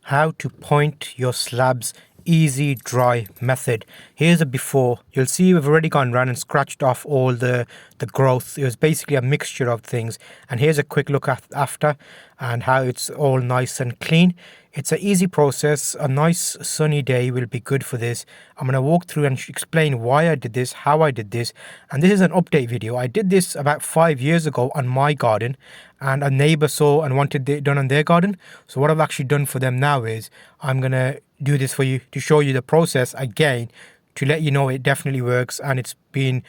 How to point your slabs easy dry method. Here's a before. You'll see we've already gone around and scratched off all the growth. It was basically a mixture of things, and here's a quick look at after and how it's all nice and clean. It's an easy process. A nice sunny day will be good for this. I'm going to walk through and explain why I did this, how I did this, and this is an update video. I did this about 5 years ago on my garden, and a neighbor saw and wanted it done on their garden. So what I've actually done for them now is I'm going to do this for you to show you the process again, to let you know it definitely works, and it's been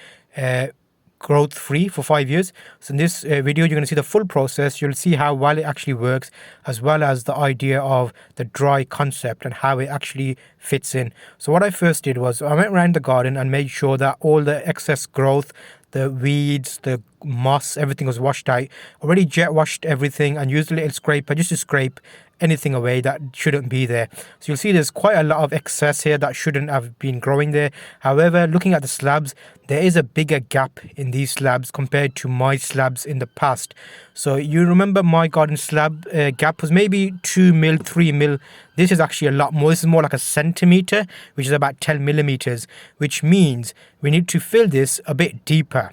growth free for 5 years. So in this video you're going to see the full process. You'll see how well it actually works, as well as the idea of the dry concept and how it actually fits in. So what I first did was I went around the garden and made sure that all the excess growth, the weeds, the moss, everything was washed out. Already jet washed everything and used a little scraper just to scrape anything away that shouldn't be there. So you'll see there's quite a lot of excess here that shouldn't have been growing there. However, looking at the slabs, there is a bigger gap in these slabs compared to my slabs in the past. So you remember my garden slab gap was maybe 2 mil, 3 mil. This is actually a lot more. This is more like a centimeter, which is about 10 millimeters, which means we need to fill this a bit deeper.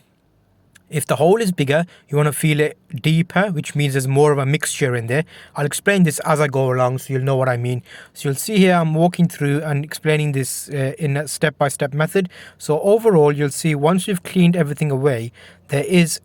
If the hole is bigger, you want to feel it deeper, which means there's more of a mixture in there. I'll explain this as I go along so you'll know what I mean. So you'll see here I'm walking through and explaining this in a step-by-step method. So overall, you'll see once you've cleaned everything away, there is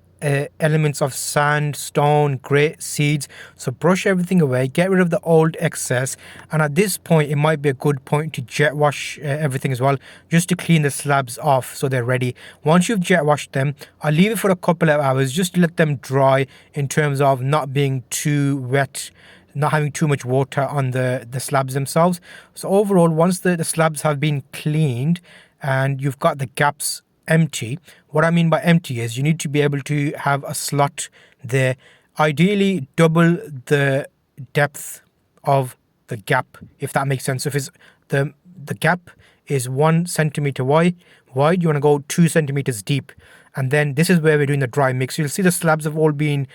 elements of sand, stone, grit, seeds. So brush everything away, get rid of the old excess, and at this point it might be a good point to jet wash everything as well, just to clean the slabs off so they're ready. Once you've jet washed them, I'll leave it for a couple of hours just to let them dry, in terms of not being too wet, not having too much water on the slabs themselves. So overall, once the slabs have been cleaned and you've got the gaps empty, what I mean by empty is you need to be able to have a slot there, ideally double the depth of the gap, if that makes sense. So if it's the gap is 1 centimeter wide, you want to go 2 centimeters deep. And then this is where we're doing the dry mix. You'll see the slabs have all been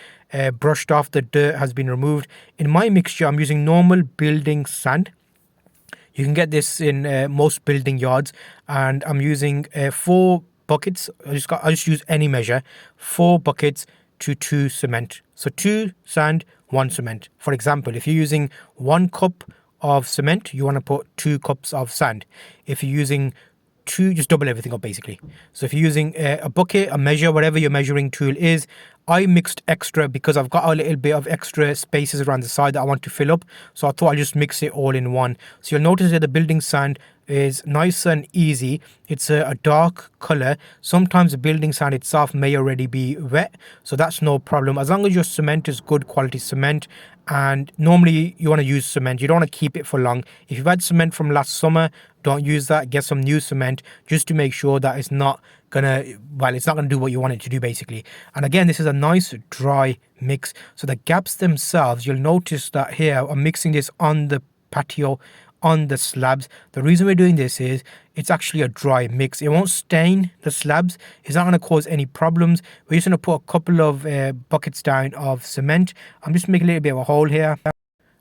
brushed off, the dirt has been removed. In my mixture, I'm using normal building sand. You can get this in most building yards, and I'm using 4 buckets. I just use any measure, 4 buckets to 2 cement. So 2 sand, 1 cement. For example, if you're using 1 cup of cement, you want to put 2 cups of sand. If you're using 2, just double everything up basically. So if you're using a bucket, a measure, whatever your measuring tool is, I mixed extra because I've got a little bit of extra spaces around the side that I want to fill up. So I thought I'll just mix it all in one. So you'll notice that the building sand is nice and easy. It's a dark color. Sometimes the building sand itself may already be wet, so that's no problem as long as your cement is good quality cement. And normally you want to use cement, you don't want to keep it for long. If you've had cement from last summer, don't use that. Get some new cement just to make sure that it's not gonna do what you want it to do basically. And again, this is a nice dry mix. So the gaps themselves, you'll notice that here I'm mixing this on the patio, on the slabs. The reason we're doing this is it's actually a dry mix. It won't stain the slabs. It's not going to cause any problems. We're just going to put a couple of buckets down of cement. I'm just making a little bit of a hole here.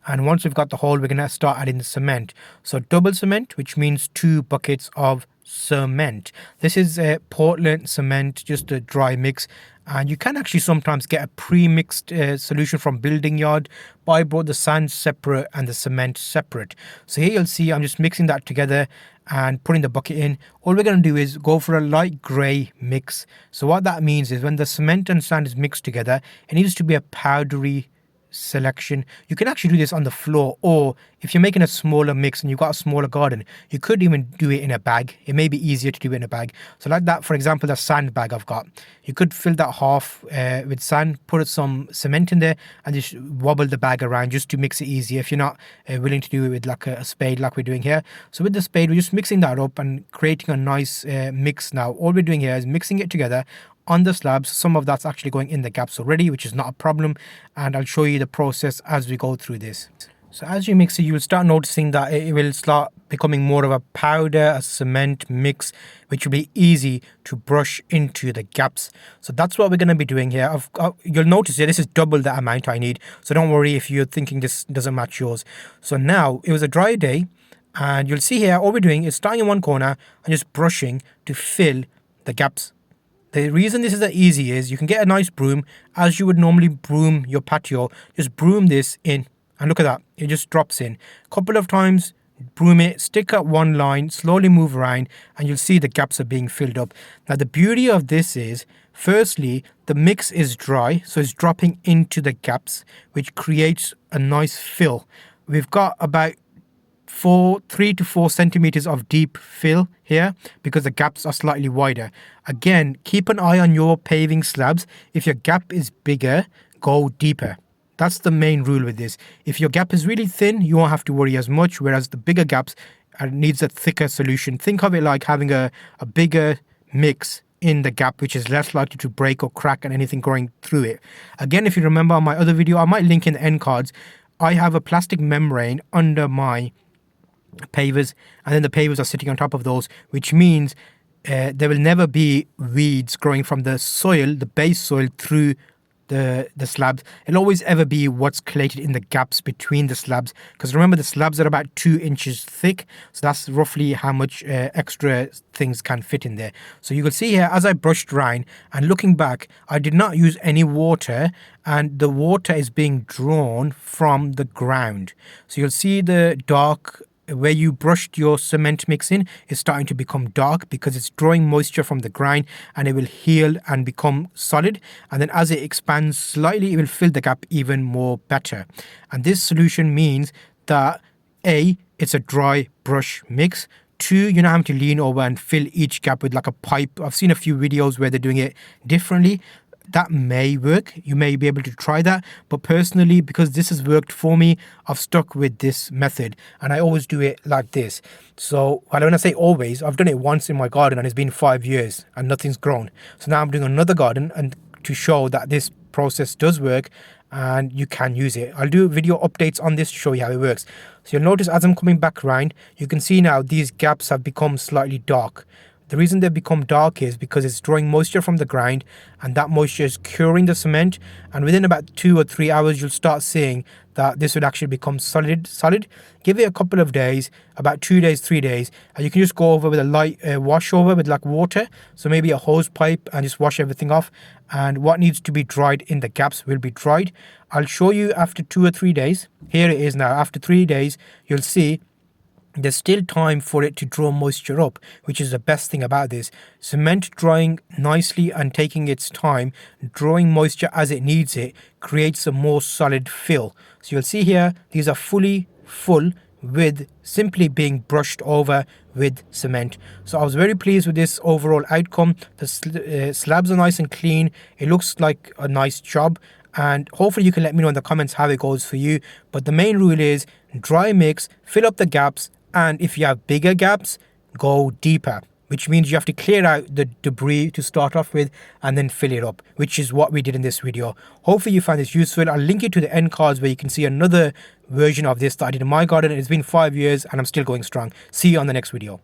And once we've got the hole, we're going to start adding the cement. So double cement, which means 2 buckets of cement. This is Portland cement, just a dry mix. And you can actually sometimes get a pre-mixed solution from building yard, but I brought the sand separate and the cement separate. So here you'll see I'm just mixing that together and putting the bucket in. All we're going to do is go for a light grey mix. So what that means is when the cement and sand is mixed together, it needs to be a powdery selection. You can actually do this on the floor, or if you're making a smaller mix and you've got a smaller garden, you could even do it in a bag. It may be easier to do it in a bag. So like that, for example, the sand bag I've got, you could fill that half with sand, put some cement in there and just wobble the bag around just to mix it easier if you're not willing to do it with like a spade like we're doing here. So with the spade, we're just mixing that up and creating a nice mix. Now all we're doing here is mixing it together on the slabs. Some of that's actually going in the gaps already, which is not a problem, and I'll show you the process as we go through this. So as you mix it, you will start noticing that it will start becoming more of a powder, a cement mix, which will be easy to brush into the gaps. So that's what we're going to be doing here. You'll notice here, this is double the amount I need. So don't worry if you're thinking this doesn't match yours. So now it was a dry day, and you'll see here, all we're doing is starting in one corner and just brushing to fill the gaps. The reason this is that easy is you can get a nice broom, as you would normally broom your patio. Just broom this in, and look at that, it just drops in. A couple of times, broom it, stick up one line, slowly move around, and you'll see the gaps are being filled up. Now the beauty of this is, firstly, the mix is dry, so it's dropping into the gaps, which creates a nice fill. We've got about 3 to 4 centimeters of deep fill here because the gaps are slightly wider. Again, keep an eye on your paving slabs. If your gap is bigger, go deeper. That's the main rule with this. If your gap is really thin, you won't have to worry as much, whereas the bigger gaps needs a thicker solution. Think of it like having a bigger mix in the gap, which is less likely to break or crack and anything going through it. Again, if you remember on my other video, I might link in the end cards, I have a plastic membrane under my pavers, and then the pavers are sitting on top of those, which means there will never be weeds growing from the soil, the base soil, through the slabs. It'll always ever be what's collated in the gaps between the slabs, because remember the slabs are about 2 inches thick, so that's roughly how much extra things can fit in there. So you can see here, as I brushed around and looking back, I did not use any water, and the water is being drawn from the ground. So you'll see the dark where you brushed your cement mix in is starting to become dark because it's drawing moisture from the ground, and it will heal and become solid, and then as it expands slightly, it will fill the gap even more better. And this solution means that A, it's a dry brush mix. 2, you're not having to lean over and fill each gap with like a pipe. I've seen a few videos where they're doing it differently. That may work, you may be able to try that, but personally, because this has worked for me, I've stuck with this method, and I always do it like this. So when I say always, I've done it once in my garden and it's been 5 years and nothing's grown. So now I'm doing another garden, and to show that this process does work and you can use it. I'll do video updates on this to show you how it works. So you'll notice as I'm coming back around, you can see now these gaps have become slightly dark. The reason they've become dark is because it's drawing moisture from the ground, and that moisture is curing the cement, and within about 2 or 3 hours you'll start seeing that this would actually become solid. Give it a couple of days, about 2 days, 3 days, and you can just go over with a light wash over with like water, so maybe a hose pipe, and just wash everything off, and what needs to be dried in the gaps will be dried. I'll show you after 2 or 3 days. Here it is now. After 3 days you'll see there's still time for it to draw moisture up, which is the best thing about this. Cement drying nicely and taking its time, drawing moisture as it needs it, creates a more solid fill. So you'll see here, these are fully full with simply being brushed over with cement. So I was very pleased with this overall outcome. The slabs are nice and clean. It looks like a nice job, and hopefully you can let me know in the comments how it goes for you. But the main rule is dry mix, fill up the gaps, and if you have bigger gaps, go deeper, which means you have to clear out the debris to start off with and then fill it up, which is what we did in this video. Hopefully you find this useful. I'll link you to the end cards where you can see another version of this that I did in my garden. It's been 5 years and I'm still going strong. See you on the next video.